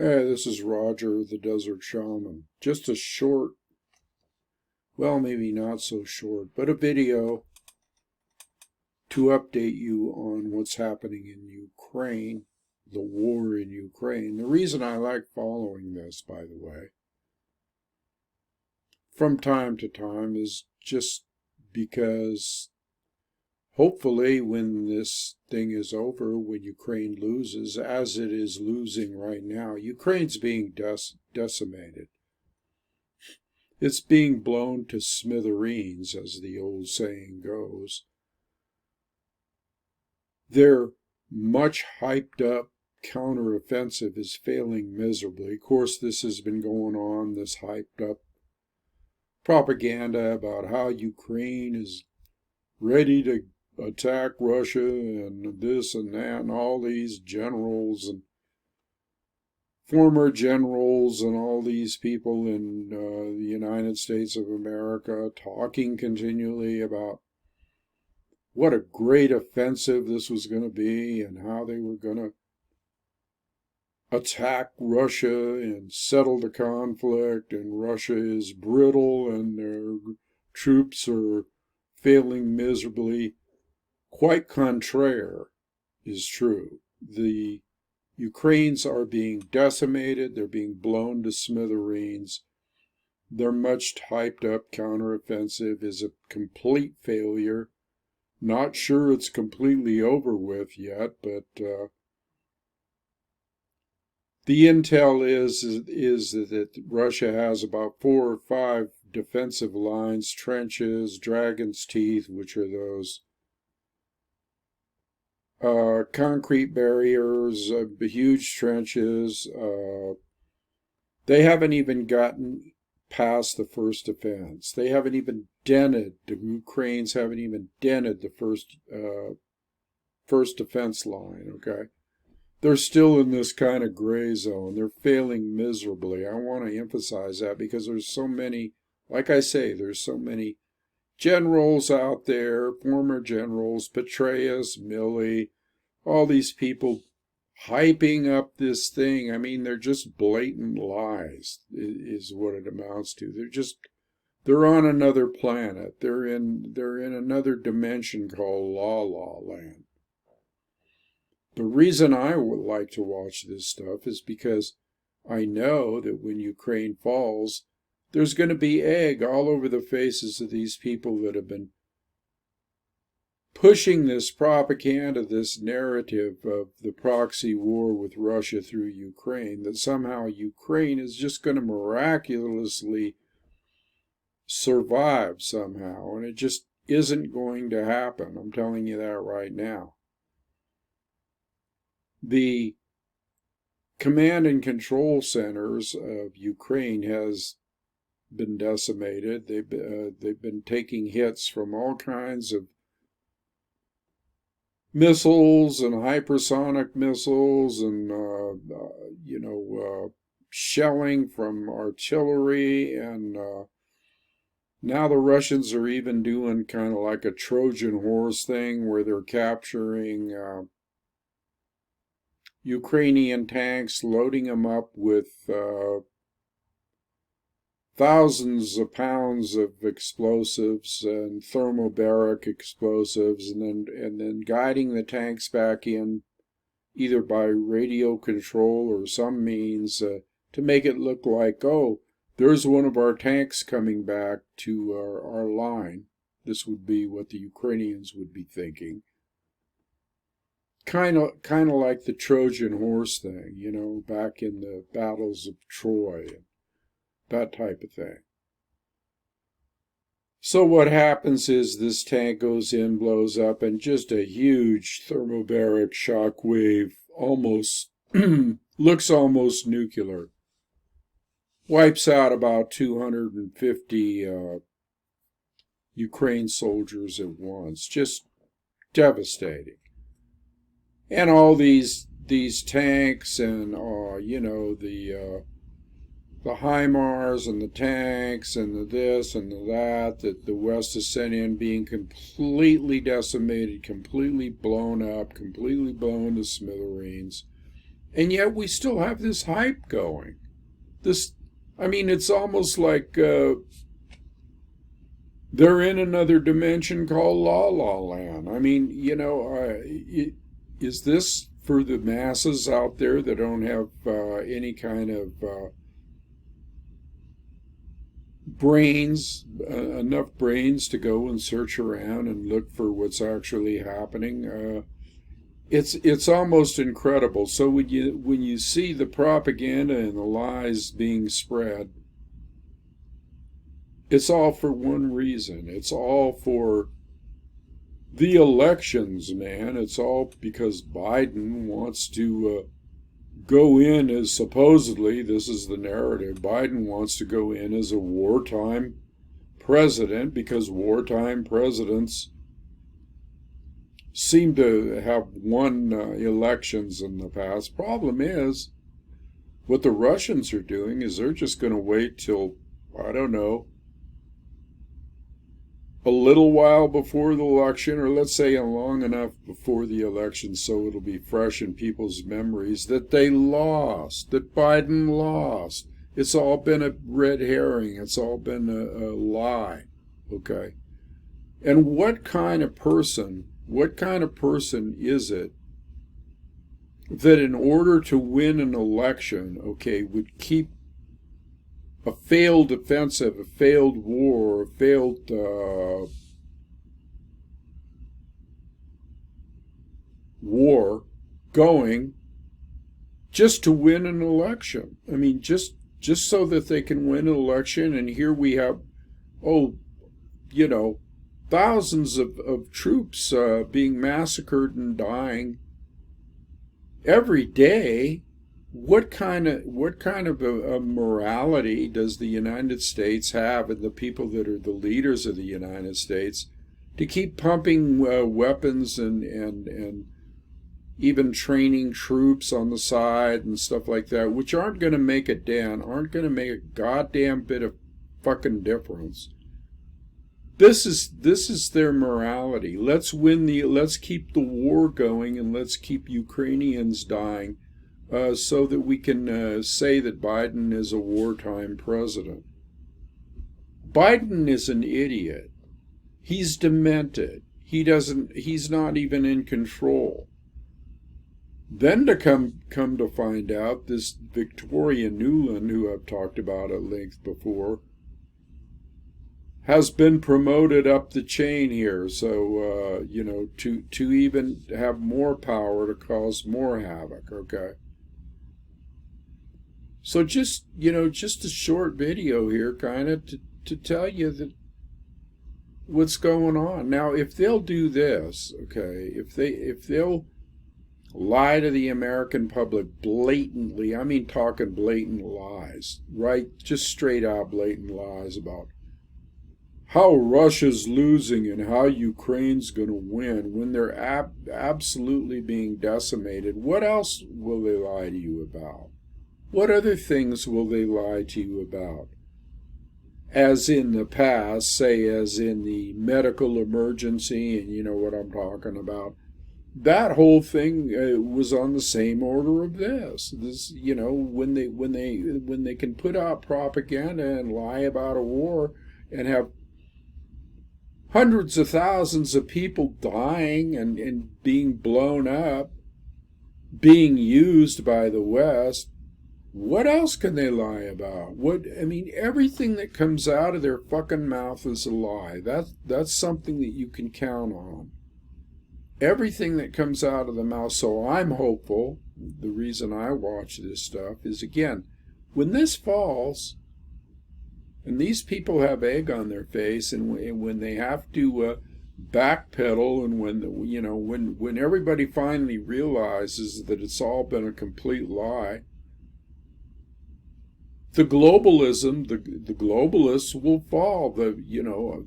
Hey, this is Roger, the Desert Shaman. Just a short, well, maybe not so short, but a video to update you on what's happening in Ukraine, the war in Ukraine. The reason I like following this, by the way, from time to time is just because hopefully when this thing is over, when Ukraine loses, as it is losing right now, Ukraine's being decimated. It's being blown to smithereens, as the old saying goes. Their much hyped up counteroffensive is failing miserably. Of course, this has been going on, this hyped up propaganda about how Ukraine is ready to attack Russia and this and that, and all these generals and former generals and all these people in the United States of America talking continually about what a great offensive this was going to be and how they were going to attack Russia and settle the conflict, and Russia is brittle and their troops are failing miserably. Quite contraire is true. The Ukrainians are being decimated, they're being blown to smithereens. Their much hyped up counteroffensive is a complete failure. Not sure it's completely over with yet, but the intel is that Russia has about 4 or 5 defensive lines, trenches, dragon's teeth, which are those concrete barriers, huge trenches. They haven't even gotten past the first defense. They haven't even dented, the Ukrainians haven't even dented the first defense line, okay? They're still in this kind of gray zone. They're failing miserably. I want to emphasize that because there's so many, like I say, there's so many generals out there, former generals, Petraeus, Milley, all these people hyping up this thing. I mean, they're just blatant lies, is what it amounts to. They're on another planet. They're in another dimension called La Land. The reason I would like to watch this stuff is because I know that when Ukraine falls, there's going to be egg all over the faces of these people that have been pushing this propaganda, this narrative of the proxy war with Russia through Ukraine, that somehow Ukraine is just going to miraculously survive somehow, and it just isn't going to happen. I'm telling you that right now. The command and control centers of Ukraine has been decimated. They've been taking hits from all kinds of missiles and hypersonic missiles and shelling from artillery, and now the Russians are even doing kind of like a Trojan horse thing where they're capturing Ukrainian tanks, loading them up with thousands of pounds of explosives and thermobaric explosives, and then guiding the tanks back in either by radio control or some means to make it look like, oh, there's one of our tanks coming back to our line. This would be what the Ukrainians would be thinking. Kind of like the Trojan horse thing, back in the battles of Troy, and that type of thing. So what happens is this tank goes in, blows up, and just a huge thermobaric shock wave, almost looks almost nuclear, wipes out about 250 Ukraine soldiers at once. Just devastating. And all these tanks and the HIMARS and the tanks and the this and the that the West has sent in, being completely decimated, completely blown up, completely blown to smithereens. And yet we still have this hype going. It's almost like they're in another dimension called La La Land. Is this for the masses out there that don't have any kind of brains, enough brains to go and search around and look for what's actually happening? It's almost incredible. So when you see the propaganda and the lies being spread, it's all for one reason. It's all for the elections, man. It's all because Biden wants to go in as, supposedly, this is the narrative, Biden wants to go in as a wartime president because wartime presidents seem to have won elections in the past. Problem is, what the Russians are doing is they're just going to wait till, I don't know, a little while before the election, or let's say long enough before the election so it'll be fresh in people's memories that they lost, that Biden lost. It's all been a red herring. It's all been a lie. Okay? And what kind of person is it that in order to win an election, okay, would keep a failed offensive, a failed war, a failed war going just to win an election? I mean, just so that they can win an election, and here we have, thousands of troops being massacred and dying every day. What kind of a morality does the United States have, and the people that are the leaders of the United States, to keep pumping weapons and even training troops on the side and stuff like that, which aren't going to make a dent, aren't going to make a goddamn bit of fucking difference? This is their morality. Let's keep the war going, and let's keep Ukrainians dying, so that we can say that Biden is a wartime president. Biden is an idiot. He's demented. He's not even in control. Then to come to find out, this Victoria Nuland, who I've talked about at length before, has been promoted up the chain here. So, to even have more power to cause more havoc, okay? So just a short video here, kind of to tell you that what's going on. Now, if they'll do this, okay, if they'll lie to the American public blatantly, I mean talking blatant lies, right? Just straight out blatant lies about how Russia's losing and how Ukraine's going to win when they're absolutely being decimated. What else will they lie to you about? What other things will they lie to you about? As in the past, say as in the medical emergency, and you know what I'm talking about. That whole thing was on the same order of this. When they can put out propaganda and lie about a war and have hundreds of thousands of people dying and being blown up, being used by the West, what else can they lie about? Everything that comes out of their fucking mouth is a lie. That's something that you can count on. Everything that comes out of the mouth. So I'm hopeful. The reason I watch this stuff is, again, when this falls, and these people have egg on their face, and when they have to backpedal, and when everybody finally realizes that it's all been a complete lie, the globalists will fall.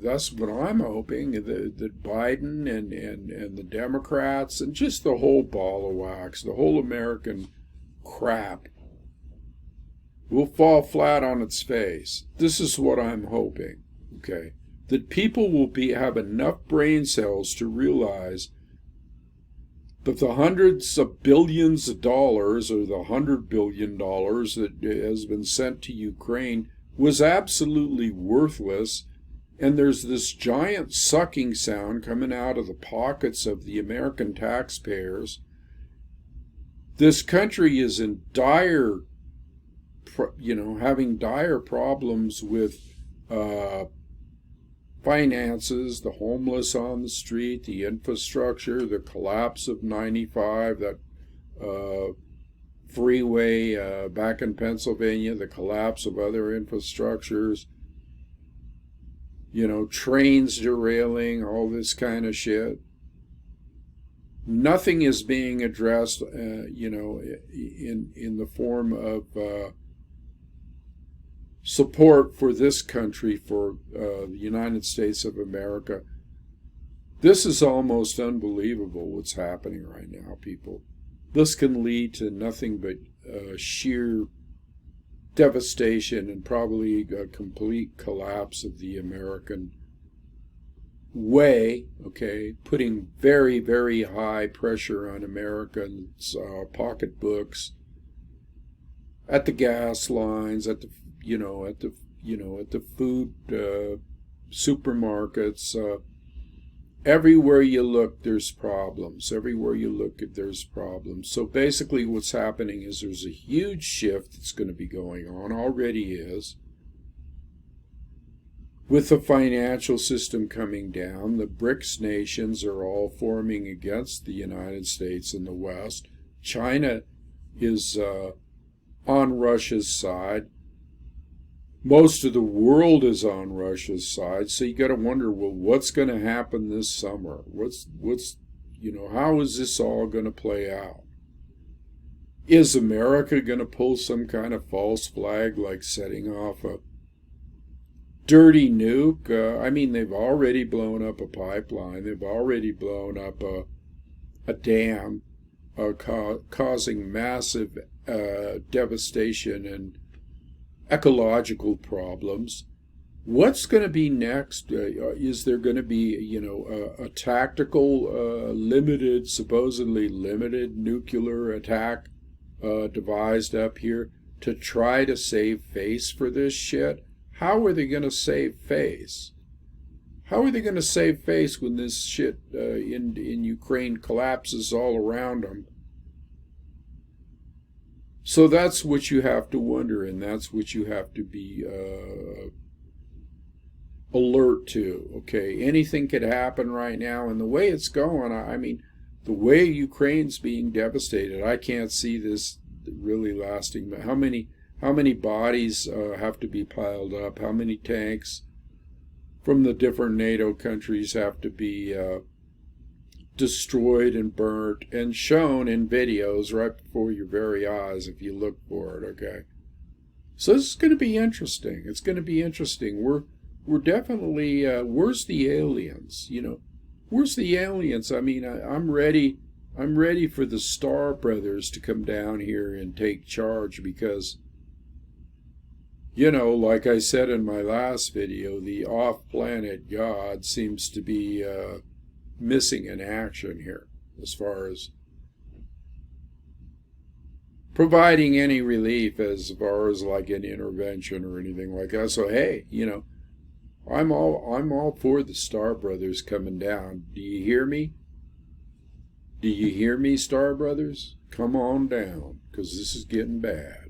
That's what I'm hoping, that Biden and the Democrats and just the whole ball of wax, the whole American crap, will fall flat on its face. This is what I'm hoping, okay? That people will have enough brain cells to realize But the hundreds of billions of dollars, or the $100 billion that has been sent to Ukraine, was absolutely worthless. And there's this giant sucking sound coming out of the pockets of the American taxpayers. This country is in dire, having dire problems with finances, the homeless on the street, the infrastructure, the collapse of 95, that freeway back in Pennsylvania, the collapse of other infrastructures, trains derailing, all this kind of shit. Nothing is being addressed, in the form of support for this country, for the United States of America. This is almost unbelievable what's happening right now, people. This can lead to nothing but sheer devastation and probably a complete collapse of the American way, okay, putting very, very high pressure on Americans' pocketbooks, at the gas lines, at the food supermarkets. Everywhere you look, there's problems. Everywhere you look, there's problems. So basically what's happening is there's a huge shift that's going to be going on, already is, with the financial system coming down. The BRICS nations are all forming against the United States and the West. China is on Russia's side. Most of the world is on Russia's side. So you got to wonder, well, what's going to happen this summer? How is this all going to play out? Is America going to pull some kind of false flag, like setting off a dirty nuke? They've already blown up a pipeline. They've already blown up a dam, causing massive devastation and ecological problems. What's going to be next? Is there going to be, a tactical, supposedly limited nuclear attack devised up here to try to save face for this shit? How are they going to save face? How are they going to save face when this shit in Ukraine collapses all around them? So that's what you have to wonder, and that's what you have to be alert to, okay? Anything could happen right now, and the way it's going, the way Ukraine's being devastated, I can't see this really lasting. How many bodies have to be piled up? How many tanks from the different NATO countries have to be destroyed and burnt and shown in videos right before your very eyes if you look for it, okay? So this is going to be interesting. It's going to be interesting. We're definitely, where's the aliens? Where's the aliens? I'm ready for the Star Brothers to come down here and take charge, because, like I said in my last video, the off-planet God seems to be missing in action here, as far as providing any relief, as far as like an intervention or anything like that. So hey, I'm all for the Star Brothers coming down. Do you hear me? Do you hear me, Star Brothers? Come on down, because this is getting bad.